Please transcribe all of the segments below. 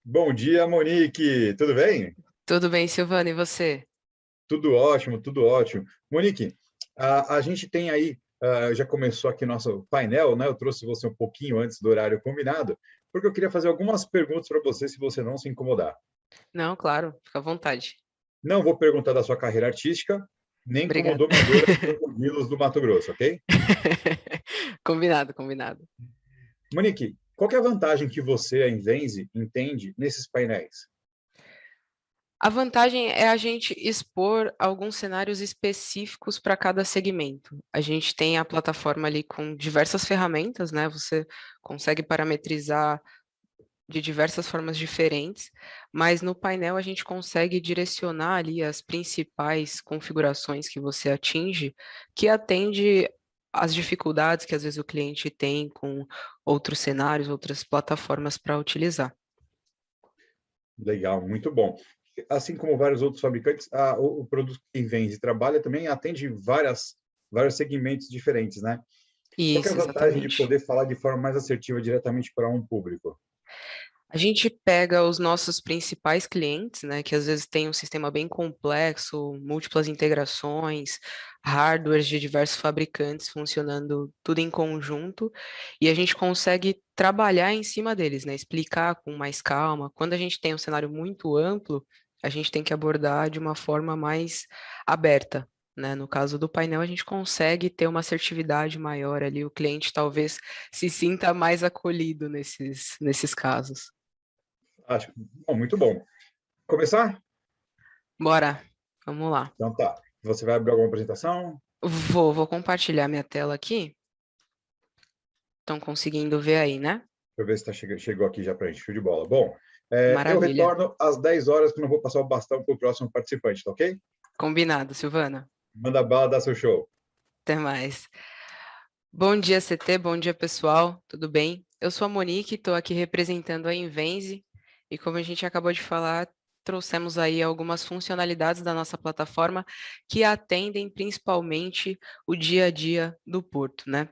Bom dia, Monique. Tudo bem? Tudo bem, Silvana, e você? Tudo ótimo, tudo ótimo. Monique, a gente tem aí, já começou aqui nosso painel, né? Eu trouxe você um pouquinho antes do horário combinado, porque eu queria fazer algumas perguntas para você, se você não se incomodar. Não, claro, fica à vontade. Não vou perguntar da sua carreira artística, nem como Obrigada. domadora de crocodilos do Mato Grosso, ok? Combinado, combinado. Monique, qual que é a vantagem que você, a Invenze, entende nesses painéis? A vantagem é a gente expor alguns cenários específicos para cada segmento. A gente tem a plataforma ali com diversas ferramentas, né? Você consegue parametrizar de diversas formas diferentes, mas no painel a gente consegue direcionar ali as principais configurações que você atinge, que atende às dificuldades que às vezes o cliente tem com outros cenários, outras plataformas para utilizar. Legal, muito bom. Assim como vários outros fabricantes, o produto que vende e trabalha também atende vários segmentos diferentes, né? Qual que é a Isso, vantagem de exatamente. poder falar de forma mais assertiva diretamente para um público? A gente pega os nossos principais clientes, né, que às vezes tem um sistema bem complexo, múltiplas integrações, hardwares de diversos fabricantes funcionando tudo em conjunto, e a gente consegue trabalhar em cima deles, né, explicar com mais calma. Quando a gente tem um cenário muito amplo, a gente tem que abordar de uma forma mais aberta. Né? No caso do painel, a gente consegue ter uma assertividade maior ali, o cliente talvez se sinta mais acolhido nesses casos. Acho, bom, muito bom. Começar? Bora, vamos lá. Então tá. Você vai abrir alguma apresentação? Vou compartilhar minha tela aqui. Estão conseguindo ver aí, né? Deixa eu ver se chegou aqui já para a gente. Show de bola. Bom, eu Maravilha. retorno às 10 horas, que eu não vou passar o bastão para o próximo participante, tá ok? Combinado, Silvana. Manda bala, dá seu show. Até mais. Bom dia, CT. Bom dia, pessoal. Tudo bem? Eu sou a Monique, estou aqui representando a Invenze. E como a gente acabou de falar, trouxemos aí algumas funcionalidades da nossa plataforma que atendem principalmente o dia a dia do Porto, né?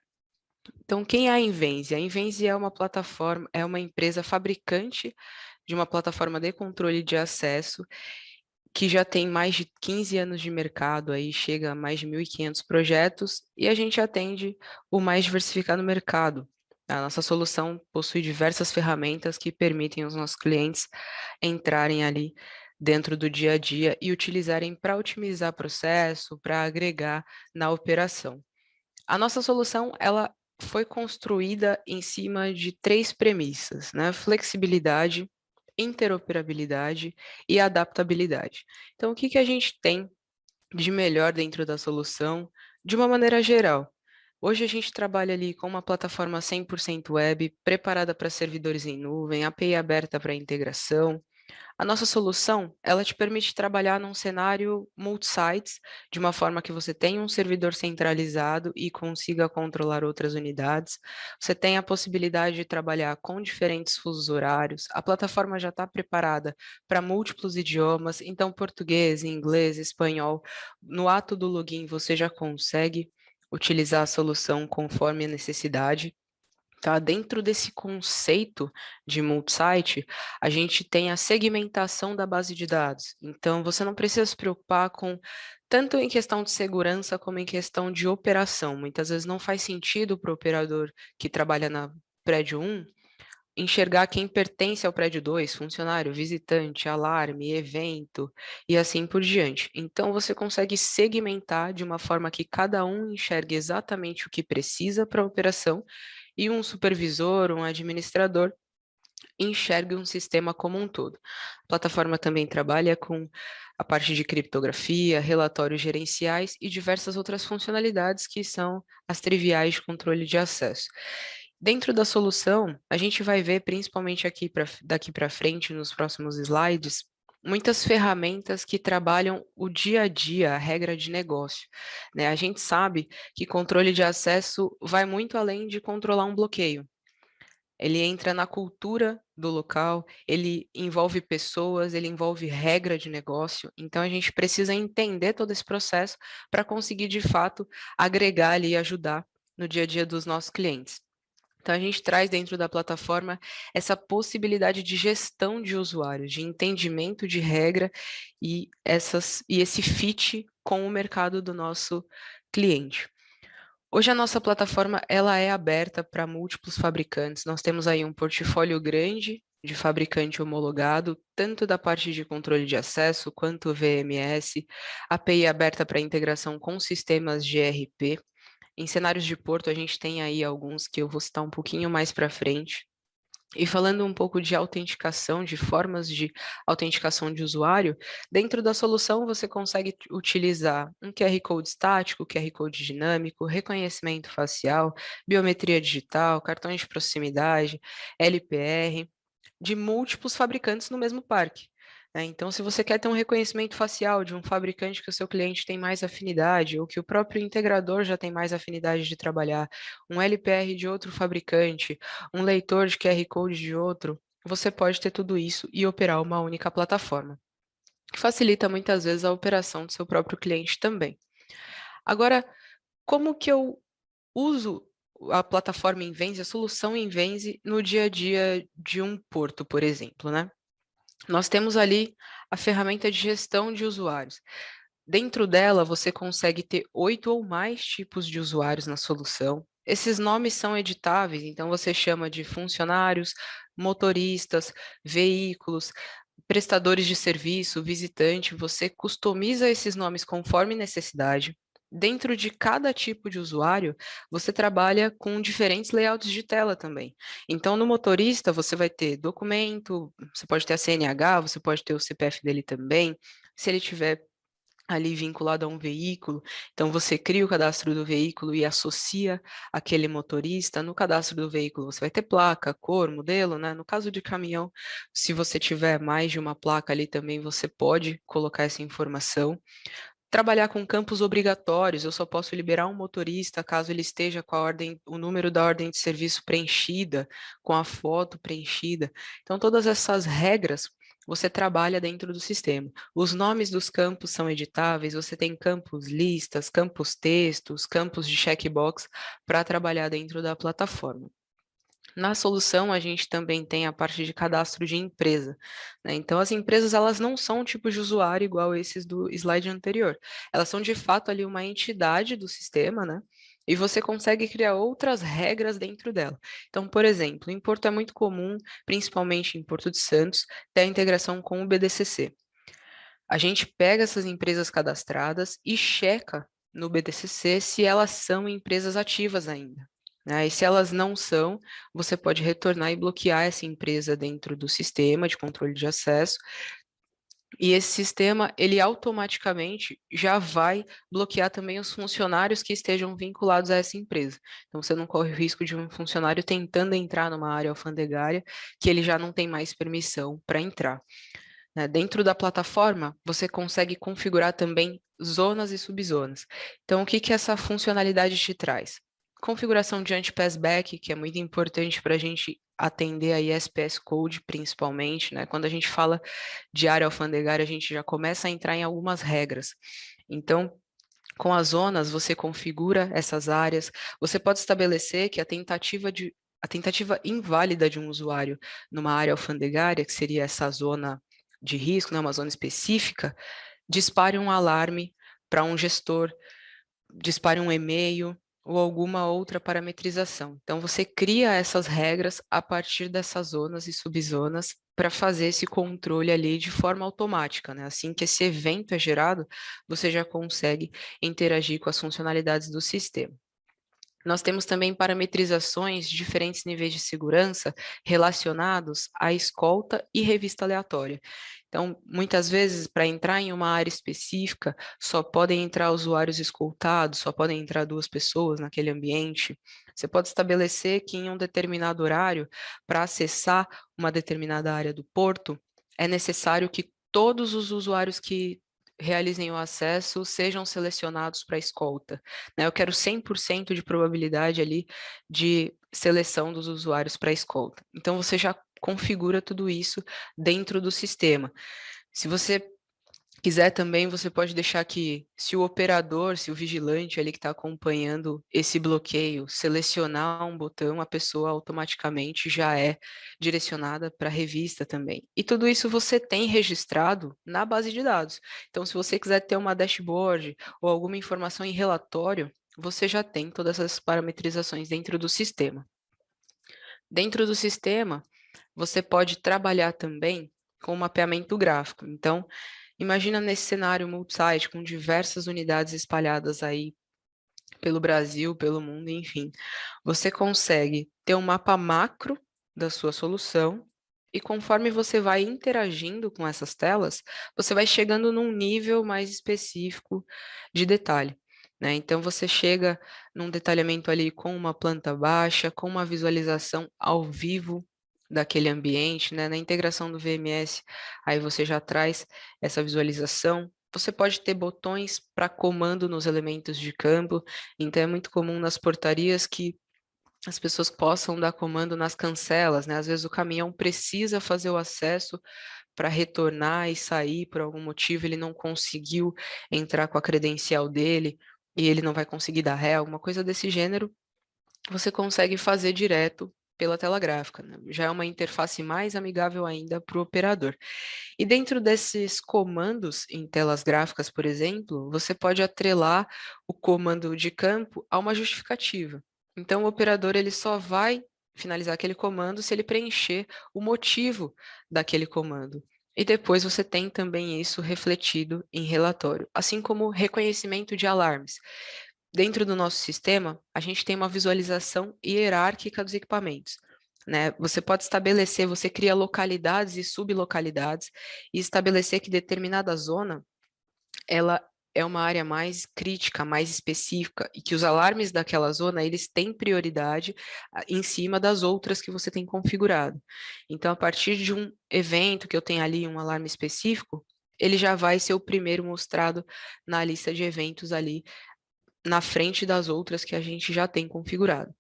Então, quem é a Invenze? A Invenze é uma plataforma, é uma empresa fabricante de uma plataforma de controle de acesso que já tem mais de 15 anos de mercado, aí chega a mais de 1.500 projetos e a gente atende o mais diversificado mercado. A nossa solução possui diversas ferramentas que permitem aos nossos clientes entrarem ali dentro do dia a dia e utilizarem para otimizar processo, para agregar na operação. A nossa solução, ela foi construída em cima de três premissas, né? Flexibilidade, interoperabilidade e adaptabilidade. Então, o que que a gente tem de melhor dentro da solução, de uma maneira geral? Hoje a gente trabalha ali com uma plataforma 100% web, preparada para servidores em nuvem, API aberta para integração, a nossa solução, ela te permite trabalhar num cenário multi-sites, de uma forma que você tenha um servidor centralizado e consiga controlar outras unidades. Você tem a possibilidade de trabalhar com diferentes fusos horários. A plataforma já está preparada para múltiplos idiomas, então português, inglês, espanhol. No ato do login, você já consegue utilizar a solução conforme a necessidade. Tá? Dentro desse conceito de multi-site, a gente tem a segmentação da base de dados. Então, você não precisa se preocupar com tanto em questão de segurança como em questão de operação. Muitas vezes não faz sentido para o operador que trabalha na prédio 1 enxergar quem pertence ao prédio 2, funcionário, visitante, alarme, evento e assim por diante. Então, você consegue segmentar de uma forma que cada um enxergue exatamente o que precisa para a operação e um supervisor, um administrador, enxergue um sistema como um todo. A plataforma também trabalha com a parte de criptografia, relatórios gerenciais e diversas outras funcionalidades que são as triviais de controle de acesso. Dentro da solução, a gente vai ver, principalmente daqui para frente, nos próximos slides, muitas ferramentas que trabalham o dia a dia, a regra de negócio, né? A gente sabe que controle de acesso vai muito além de controlar um bloqueio. Ele entra na cultura do local, ele envolve pessoas, ele envolve regra de negócio. Então, a gente precisa entender todo esse processo para conseguir, de fato, agregar ali e ajudar no dia a dia dos nossos clientes. Então, a gente traz dentro da plataforma essa possibilidade de gestão de usuários, de entendimento de regra e esse fit com o mercado do nosso cliente. Hoje a nossa plataforma ela é aberta para múltiplos fabricantes. Nós temos aí um portfólio grande de fabricante homologado, tanto da parte de controle de acesso quanto VMS, API aberta para integração com sistemas de ERP. Em cenários de porto, a gente tem aí alguns que eu vou citar um pouquinho mais para frente. E falando um pouco de autenticação, de formas de autenticação de usuário, dentro da solução você consegue utilizar um QR Code estático, QR Code dinâmico, reconhecimento facial, biometria digital, cartões de proximidade, LPR, de múltiplos fabricantes no mesmo parque. Então, se você quer ter um reconhecimento facial de um fabricante que o seu cliente tem mais afinidade, ou que o próprio integrador já tem mais afinidade de trabalhar, um LPR de outro fabricante, um leitor de QR Code de outro, você pode ter tudo isso e operar uma única plataforma, que facilita muitas vezes a operação do seu próprio cliente também. Agora, como que eu uso a plataforma Invenze, a solução Invenze, no dia a dia de um porto, por exemplo, né? Nós temos ali a ferramenta de gestão de usuários. Dentro dela, você consegue ter 8 ou mais tipos de usuários na solução. Esses nomes são editáveis, então você chama de funcionários, motoristas, veículos, prestadores de serviço, visitante, você customiza esses nomes conforme necessidade. Dentro de cada tipo de usuário, você trabalha com diferentes layouts de tela também. Então, no motorista, você vai ter documento, você pode ter a CNH, você pode ter o CPF dele também. Se ele tiver ali vinculado a um veículo, então você cria o cadastro do veículo e associa aquele motorista. No cadastro do veículo você vai ter placa, cor, modelo, né? No caso de caminhão, se você tiver mais de uma placa ali também, você pode colocar essa informação. Trabalhar com campos obrigatórios, eu só posso liberar um motorista caso ele esteja com a ordem, o número da ordem de serviço preenchida, com a foto preenchida. Então, todas essas regras você trabalha dentro do sistema. Os nomes dos campos são editáveis, você tem campos listas, campos textos, campos de checkbox para trabalhar dentro da plataforma. Na solução, a gente também tem a parte de cadastro de empresa, né? Então, as empresas, elas não são um tipo de usuário igual esses do slide anterior. Elas são, de fato, ali uma entidade do sistema, né? E você consegue criar outras regras dentro dela. Então, por exemplo, em Porto é muito comum, principalmente em Porto de Santos, ter a integração com o BDCC. A gente pega essas empresas cadastradas e checa no BDCC se elas são empresas ativas ainda, né? E se elas não são, você pode retornar e bloquear essa empresa dentro do sistema de controle de acesso. E esse sistema, ele automaticamente já vai bloquear também os funcionários que estejam vinculados a essa empresa. Então, você não corre o risco de um funcionário tentando entrar numa área alfandegária que ele já não tem mais permissão para entrar, né? Dentro da plataforma, você consegue configurar também zonas e subzonas. Então, o que que essa funcionalidade te traz? Configuração de anti-passback, que é muito importante para a gente atender a SPS Code, principalmente, né? Quando a gente fala de área alfandegária, a gente já começa a entrar em algumas regras. Então, com as zonas, você configura essas áreas, você pode estabelecer que a tentativa inválida de um usuário numa área alfandegária, que seria essa zona de risco, né, uma zona específica, dispare um alarme para um gestor, dispare um e-mail ou alguma outra parametrização. Então, você cria essas regras a partir dessas zonas e subzonas para fazer esse controle ali de forma automática, né? Assim que esse evento é gerado, você já consegue interagir com as funcionalidades do sistema. Nós temos também parametrizações de diferentes níveis de segurança relacionados à escolta e revista aleatória. Então, muitas vezes, para entrar em uma área específica, só podem entrar usuários escoltados, só podem entrar 2 pessoas naquele ambiente. Você pode estabelecer que em um determinado horário, para acessar uma determinada área do porto, é necessário que todos os usuários que realizem o acesso sejam selecionados para escolta, né? Eu quero 100% de probabilidade ali de seleção dos usuários para escolta. Então, você já configura tudo isso dentro do sistema. Se você quiser também, você pode deixar que, se o operador, se o vigilante ali que está acompanhando esse bloqueio, selecionar um botão, a pessoa automaticamente já é direcionada para a revista também. E tudo isso você tem registrado na base de dados. Então, se você quiser ter uma dashboard ou alguma informação em relatório, você já tem todas essas parametrizações dentro do sistema. Dentro do sistema, você pode trabalhar também com mapeamento gráfico. Então, imagina nesse cenário multi-site com diversas unidades espalhadas aí pelo Brasil, pelo mundo, enfim. Você consegue ter um mapa macro da sua solução e conforme você vai interagindo com essas telas, você vai chegando num nível mais específico de detalhe. Né? Então, você chega num detalhamento ali com uma planta baixa, com uma visualização ao vivo daquele ambiente, né? Na integração do VMS, aí você já traz essa visualização. Você pode ter botões para comando nos elementos de campo, então é muito comum nas portarias que as pessoas possam dar comando nas cancelas, né? Às vezes o caminhão precisa fazer o acesso para retornar e sair por algum motivo, ele não conseguiu entrar com a credencial dele e ele não vai conseguir dar ré, alguma coisa desse gênero, você consegue fazer direto pela tela gráfica, né? Já é uma interface mais amigável ainda para o operador. E dentro desses comandos em telas gráficas, por exemplo, você pode atrelar o comando de campo a uma justificativa. Então, o operador ele só vai finalizar aquele comando se ele preencher o motivo daquele comando. E depois você tem também isso refletido em relatório, assim como reconhecimento de alarmes. Dentro do nosso sistema, a gente tem uma visualização hierárquica dos equipamentos. Né? Você pode estabelecer, você cria localidades e sublocalidades e estabelecer que determinada zona ela é uma área mais crítica, mais específica e que os alarmes daquela zona eles têm prioridade em cima das outras que você tem configurado. Então, a partir de um evento que eu tenho ali um alarme específico, ele já vai ser o primeiro mostrado na lista de eventos ali na frente das outras que a gente já tem configurado.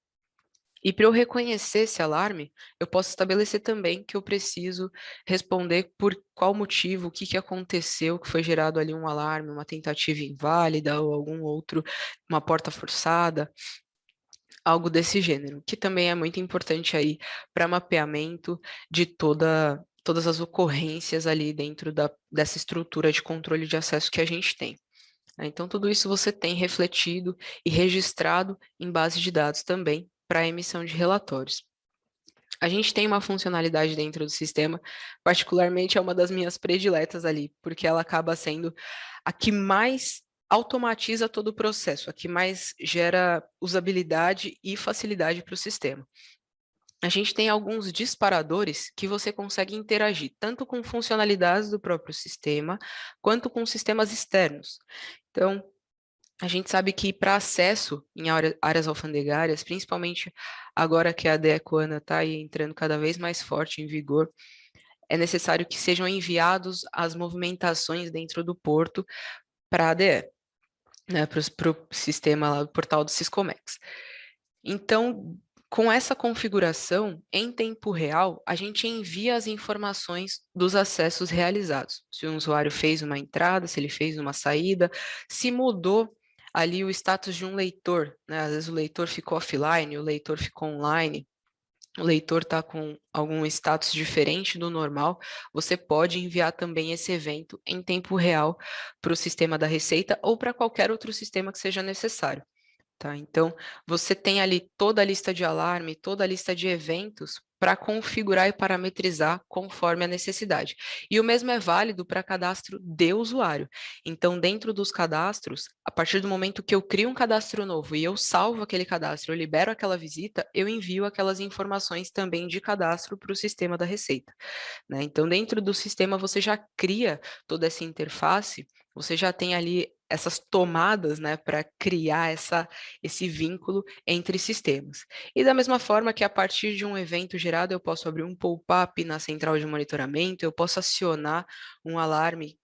E para eu reconhecer esse alarme, eu posso estabelecer também que eu preciso responder por qual motivo, o que que aconteceu, que foi gerado ali um alarme, uma tentativa inválida ou algum outro, uma porta forçada, algo desse gênero, que também é muito importante aí para mapeamento de todas as ocorrências ali dentro dessa estrutura de controle de acesso que a gente tem. Então, tudo isso você tem refletido e registrado em base de dados também para a emissão de relatórios. A gente tem uma funcionalidade dentro do sistema, particularmente é uma das minhas prediletas ali, porque ela acaba sendo a que mais automatiza todo o processo, a que mais gera usabilidade e facilidade para o sistema. A gente tem alguns disparadores que você consegue interagir tanto com funcionalidades do próprio sistema, quanto com sistemas externos. Então, a gente sabe que para acesso em áreas alfandegárias, principalmente agora que a DECOANA está entrando cada vez mais forte em vigor, é necessário que sejam enviados as movimentações dentro do porto para a ADE, né, para o sistema lá, do portal do Siscomex. Então, com essa configuração, em tempo real, a gente envia as informações dos acessos realizados. Se o usuário fez uma entrada, se ele fez uma saída, se mudou ali o status de um leitor, né? Às vezes o leitor ficou offline, o leitor ficou online, o leitor está com algum status diferente do normal, você pode enviar também esse evento em tempo real para o sistema da Receita ou para qualquer outro sistema que seja necessário. Tá? Então, você tem ali toda a lista de alarme, toda a lista de eventos para configurar e parametrizar conforme a necessidade. E o mesmo é válido para cadastro de usuário. Então, dentro dos cadastros, a partir do momento que eu crio um cadastro novo e eu salvo aquele cadastro, eu libero aquela visita, eu envio aquelas informações também de cadastro para o sistema da Receita. Né? Então, dentro do sistema, você já cria toda essa interface, você já tem ali essas tomadas, né, para criar esse vínculo entre sistemas. E da mesma forma que a partir de um evento gerado, eu posso abrir um pop-up na central de monitoramento, eu posso acionar um alarme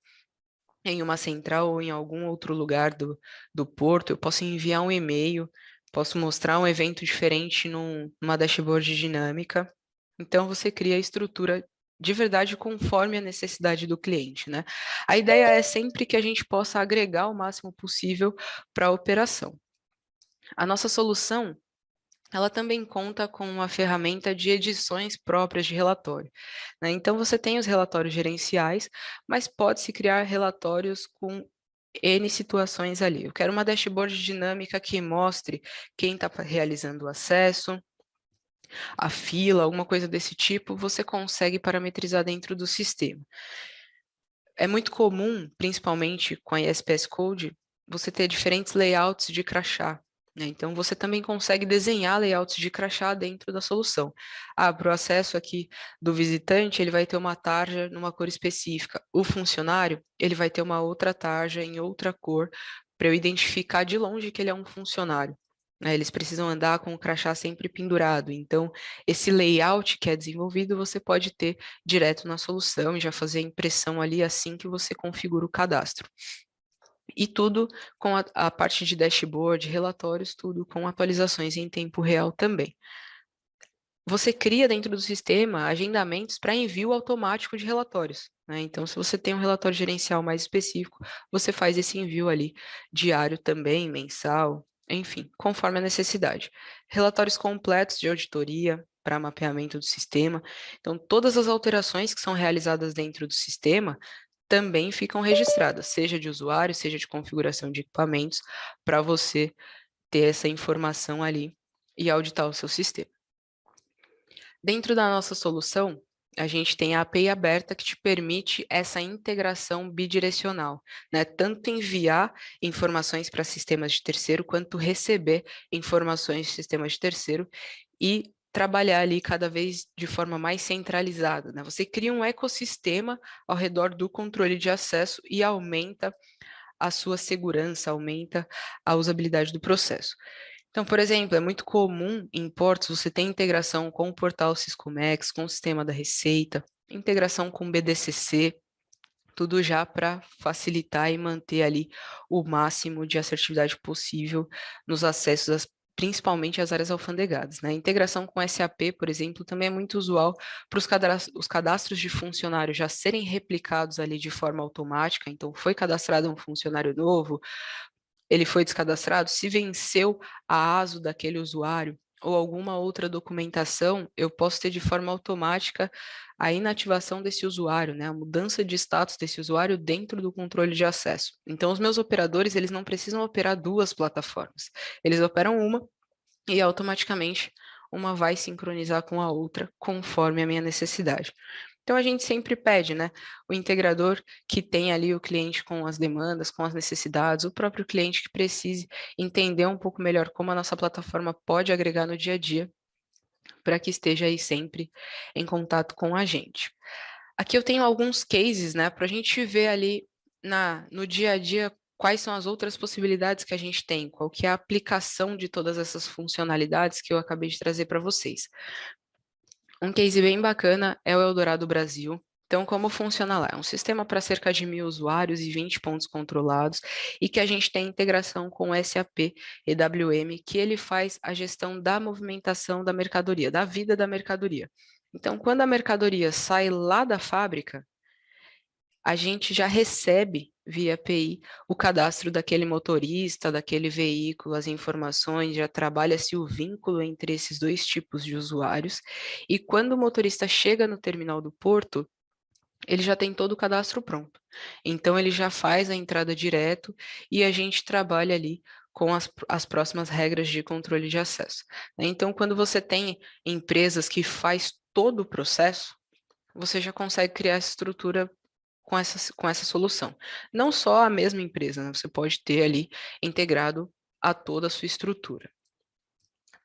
em uma central ou em algum outro lugar do porto, eu posso enviar um e-mail, posso mostrar um evento diferente numa dashboard dinâmica. Então, você cria a estrutura de verdade conforme a necessidade do cliente, né? A ideia é sempre que a gente possa agregar o máximo possível para a operação. A nossa solução, ela também conta com uma ferramenta de edições próprias de relatório, né? Então, você tem os relatórios gerenciais, mas pode-se criar relatórios com N situações ali. Eu quero uma dashboard dinâmica que mostre quem está realizando o acesso, a fila, alguma coisa desse tipo, você consegue parametrizar dentro do sistema. É muito comum, principalmente com a ISPS Code, você ter diferentes layouts de crachá, né? Então, você também consegue desenhar layouts de crachá dentro da solução. Para o acesso aqui do visitante, ele vai ter uma tarja numa cor específica. O funcionário, ele vai ter uma outra tarja em outra cor, para eu identificar de longe que ele é um funcionário, né? Eles precisam andar com o crachá sempre pendurado. Então, esse layout que é desenvolvido, você pode ter direto na solução e já fazer a impressão ali assim que você configura o cadastro. E tudo com a parte de dashboard, relatórios, tudo com atualizações em tempo real também. Você cria dentro do sistema agendamentos para envio automático de relatórios, né? Então, se você tem um relatório gerencial mais específico, você faz esse envio ali diário também, mensal, enfim, conforme a necessidade. Relatórios completos de auditoria para mapeamento do sistema. Então, todas as alterações que são realizadas dentro do sistema também ficam registradas, seja de usuário, seja de configuração de equipamentos, para você ter essa informação ali e auditar o seu sistema. Dentro da nossa solução, a gente tem a API aberta que te permite essa integração bidirecional, né? Tanto enviar informações para sistemas de terceiro, quanto receber informações de sistemas de terceiro e trabalhar ali cada vez de forma mais centralizada, né? Você cria um ecossistema ao redor do controle de acesso e aumenta a sua segurança, aumenta a usabilidade do processo. Então, por exemplo, é muito comum em portos você ter integração com o portal Siscomex, com o sistema da Receita, integração com o BDCC, tudo já para facilitar e manter ali o máximo de assertividade possível nos acessos, principalmente às áreas alfandegadas, né? A integração com SAP, por exemplo, também é muito usual para os cadastros de funcionários já serem replicados ali de forma automática. Então, foi cadastrado um funcionário novo, ele foi descadastrado, se venceu a ASO daquele usuário ou alguma outra documentação, eu posso ter de forma automática a inativação desse usuário, né? A mudança de status desse usuário dentro do controle de acesso. Então, os meus operadores, eles não precisam operar duas plataformas. Eles operam uma e automaticamente uma vai sincronizar com a outra conforme a minha necessidade. Então, a gente sempre pede, né? O integrador que tem ali o cliente com as demandas, com as necessidades, o próprio cliente que precise entender um pouco melhor como a nossa plataforma pode agregar no dia a dia, para que esteja aí sempre em contato com a gente. Aqui eu tenho alguns cases, né, para a gente ver ali no dia a dia quais são as outras possibilidades que a gente tem, qual que é a aplicação de todas essas funcionalidades que eu acabei de trazer para vocês. Um case bem bacana é o Eldorado Brasil. Então, como funciona lá? É um sistema para cerca de 1.000 usuários e 20 pontos controlados, e que a gente tem integração com o SAP EWM, que ele faz a gestão da movimentação da mercadoria, da vida da mercadoria. Então, quando a mercadoria sai lá da fábrica, a gente já recebe via API o cadastro daquele motorista, daquele veículo, as informações, já trabalha-se o vínculo entre esses dois tipos de usuários, e quando o motorista chega no terminal do porto, ele já tem todo o cadastro pronto. Então, ele já faz a entrada direto e a gente trabalha ali com as próximas regras de controle de acesso. Então, quando você tem empresas que faz todo o processo, você já consegue criar essa estrutura com essa solução. Não só a mesma empresa, né? Você pode ter ali integrado a toda a sua estrutura.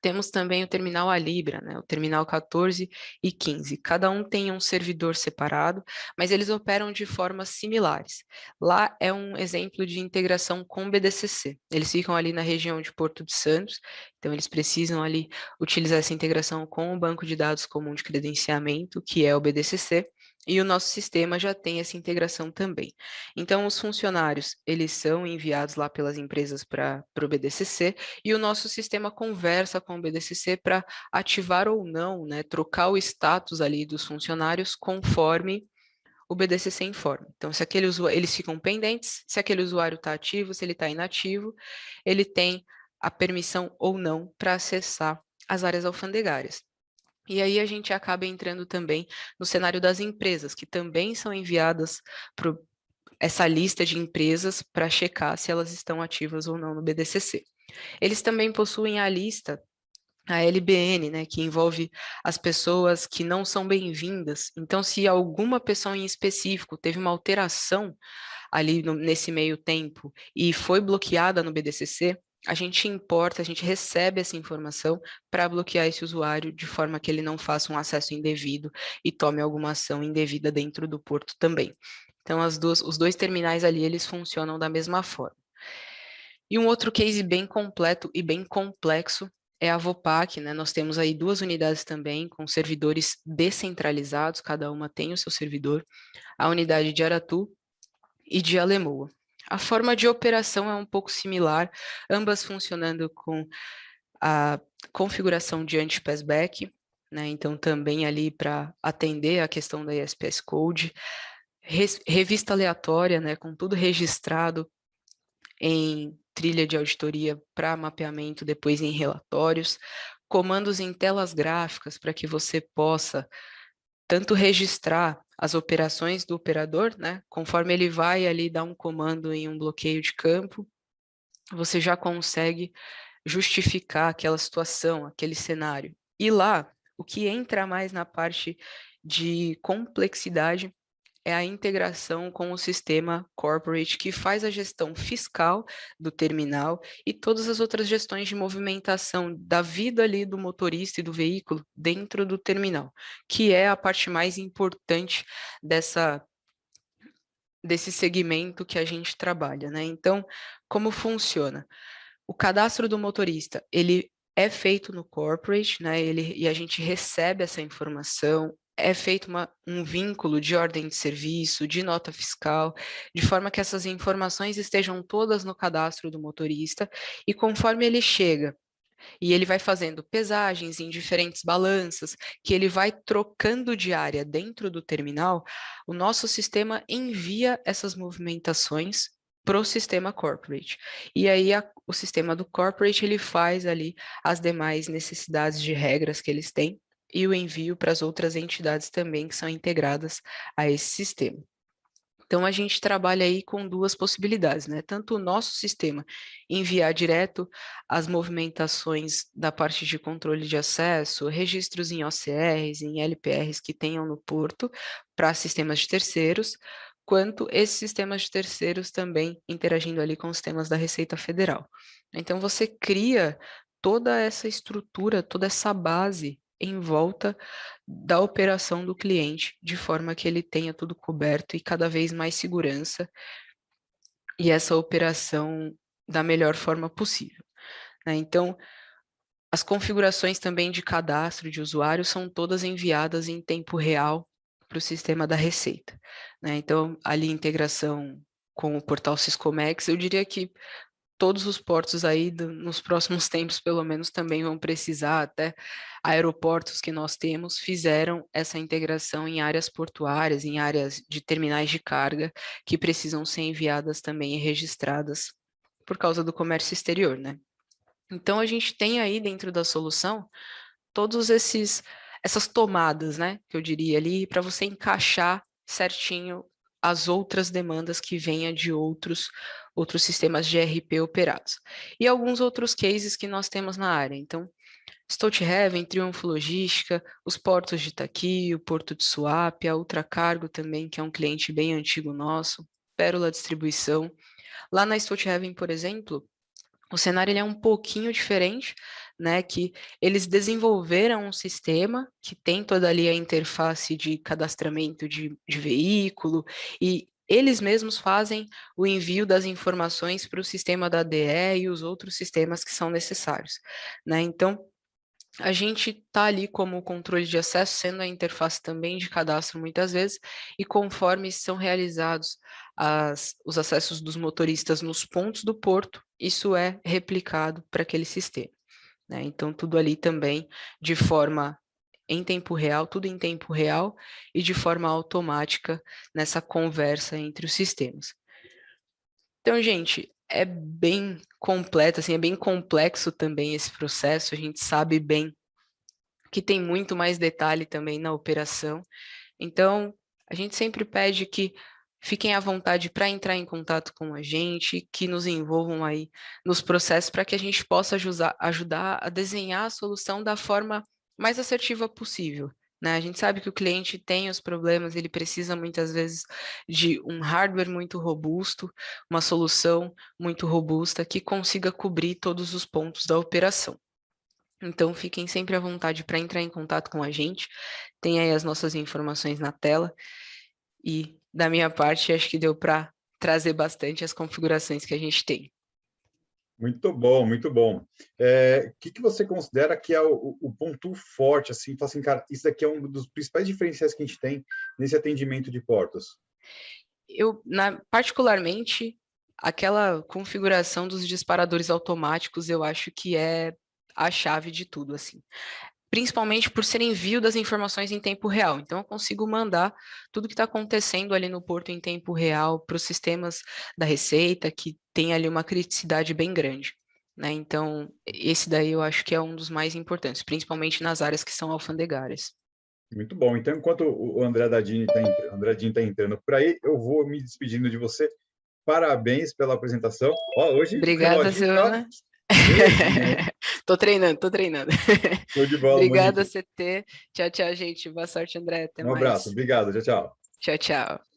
Temos também o terminal Alibra, né? O terminal 14 e 15. Cada um tem um servidor separado, mas eles operam de formas similares. Lá é um exemplo de integração com o BDCC. Eles ficam ali na região de Porto de Santos, então eles precisam ali utilizar essa integração com o banco de dados comum de credenciamento, que é o BDCC, e o nosso sistema já tem essa integração também. Então, os funcionários, eles são enviados lá pelas empresas para o BDCC, e o nosso sistema conversa com o BDCC para ativar ou não, né, trocar o status ali dos funcionários conforme o BDCC informa. Então, se aquele usuário, eles ficam pendentes, se aquele usuário está ativo, se ele está inativo, ele tem a permissão ou não para acessar as áreas alfandegárias. E aí a gente acaba entrando também no cenário das empresas, que também são enviadas para essa lista de empresas para checar se elas estão ativas ou não no BDCC. Eles também possuem a lista, a LBN, né, que envolve as pessoas que não são bem-vindas. Então, se alguma pessoa em específico teve uma alteração ali nesse meio tempo e foi bloqueada no BDCC, a gente importa, a gente recebe essa informação para bloquear esse usuário de forma que ele não faça um acesso indevido e tome alguma ação indevida dentro do porto também. Então, os dois terminais ali, eles funcionam da mesma forma. E um outro case bem completo e bem complexo é a Vopak, né? Nós temos aí 2 unidades também com servidores descentralizados, cada uma tem o seu servidor, a unidade de Aratu e de Alemoa. A forma de operação é um pouco similar, ambas funcionando com a configuração de anti-passback, né? Então também ali para atender a questão da ISPS Code, revista aleatória, né? Com tudo registrado em trilha de auditoria para mapeamento, depois em relatórios, comandos em telas gráficas para que você possa tanto registrar as operações do operador, né? Conforme ele vai ali dar um comando em um bloqueio de campo, você já consegue justificar aquela situação, aquele cenário. E lá, o que entra mais na parte de complexidade é a integração com o sistema corporate, que faz a gestão fiscal do terminal e todas as outras gestões de movimentação da vida ali do motorista e do veículo dentro do terminal, que é a parte mais importante desse segmento que a gente trabalha, né? Então, como funciona? O cadastro do motorista, ele é feito no corporate, né? E a gente recebe essa informação, é feito um vínculo de ordem de serviço, de nota fiscal, de forma que essas informações estejam todas no cadastro do motorista, e conforme ele chega e ele vai fazendo pesagens em diferentes balanças, que ele vai trocando de área dentro do terminal, o nosso sistema envia essas movimentações para o sistema corporate. E aí o sistema do corporate ele faz ali as demais necessidades de regras que eles têm e o envio para as outras entidades também que são integradas a esse sistema. Então, a gente trabalha aí com 2 possibilidades, né? Tanto o nosso sistema enviar direto as movimentações da parte de controle de acesso, registros em OCRs, em LPRs que tenham no porto, para sistemas de terceiros, quanto esses sistemas de terceiros também interagindo ali com os sistemas da Receita Federal. Então, você cria toda essa estrutura, toda essa base em volta da operação do cliente, de forma que ele tenha tudo coberto e cada vez mais segurança e essa operação da melhor forma possível, né? Então, as configurações também de cadastro de usuário são todas enviadas em tempo real para o sistema da Receita, né? Então, ali integração com o portal Siscomex, eu diria que todos os portos aí nos próximos tempos, pelo menos, também vão precisar, até aeroportos que nós temos fizeram essa integração em áreas portuárias, em áreas de terminais de carga, que precisam ser enviadas também e registradas por causa do comércio exterior, né? Então, a gente tem aí dentro da solução todos essas tomadas, né, que eu diria ali, para você encaixar certinho as outras demandas que venha de outros sistemas de ERP operados. E alguns outros cases que nós temos na área. Então, Stolthaven, Triunfo Logística, os portos de Itaqui, o Porto de Suape, a Ultracargo também, que é um cliente bem antigo nosso, Pérola Distribuição. Lá na Stolthaven, por exemplo, o cenário ele é um pouquinho diferente, né? Que eles desenvolveram um sistema que tem toda ali a interface de cadastramento de veículo e eles mesmos fazem o envio das informações para o sistema da DE e os outros sistemas que são necessários, né? Então, a gente está ali como controle de acesso, sendo a interface também de cadastro muitas vezes, e conforme são realizados os acessos dos motoristas nos pontos do porto, isso é replicado para aquele sistema, né? Então, tudo ali também de forma em tempo real, tudo em tempo real e de forma automática nessa conversa entre os sistemas. Então, gente, é bem completo, assim, é bem complexo também esse processo, a gente sabe bem que tem muito mais detalhe também na operação. Então, a gente sempre pede que fiquem à vontade para entrar em contato com a gente, que nos envolvam aí nos processos para que a gente possa ajudar a desenhar a solução da forma mais assertiva possível, né? A gente sabe que o cliente tem os problemas, ele precisa muitas vezes de um hardware muito robusto, uma solução muito robusta que consiga cobrir todos os pontos da operação. Então, fiquem sempre à vontade para entrar em contato com a gente. Tem aí as nossas informações na tela. E, da minha parte, acho que deu para trazer bastante as configurações que a gente tem. Muito bom, muito bom. O que você considera que é o ponto forte, assim, fala assim, cara, isso daqui é um dos principais diferenciais que a gente tem nesse atendimento de portas? Particularmente, aquela configuração dos disparadores automáticos, eu acho que é a chave de tudo, assim. Principalmente por ser envio das informações em tempo real. Então, eu consigo mandar tudo que está acontecendo ali no porto em tempo real para os sistemas da Receita, que tem ali uma criticidade bem grande, né? Então, esse daí eu acho que é um dos mais importantes, principalmente nas áreas que são alfandegárias. Muito bom. Então, enquanto o André Dadini está entrando por aí, eu vou me despedindo de você. Parabéns pela apresentação. Ó, hoje o Obrigada, reloginho está Silvana. belezinha, hein? Tô treinando, tô treinando. Show de bola, Obrigada, Monique. CT. Tchau, tchau, gente. Boa sorte, André. Até Um abraço. mais. Obrigado. Tchau, tchau. Tchau, tchau.